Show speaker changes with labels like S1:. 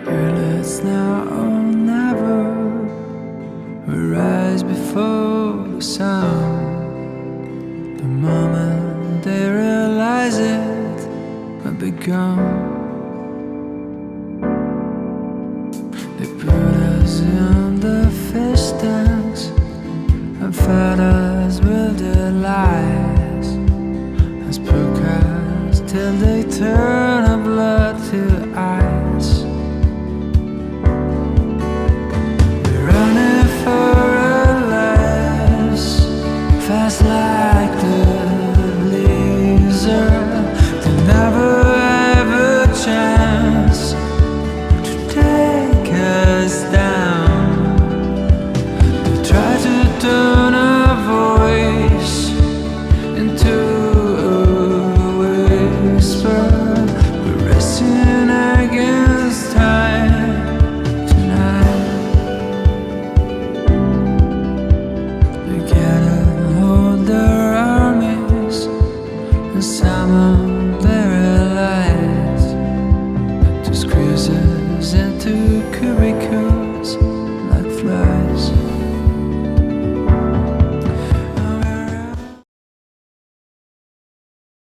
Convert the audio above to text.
S1: Girl, it's now or never. We rise before the sun. The moment they realize it, we'll be gone. They put us in the fish tanks and fed us with their lies as procast till they turn our blood to ice. We're running for our lives, fast like the blizzard. They never have a chance to take us down. They try to turn our voice into a whisper. We're racing against time tonight. They gather all their armies and summon their allies to squeeze us into cubic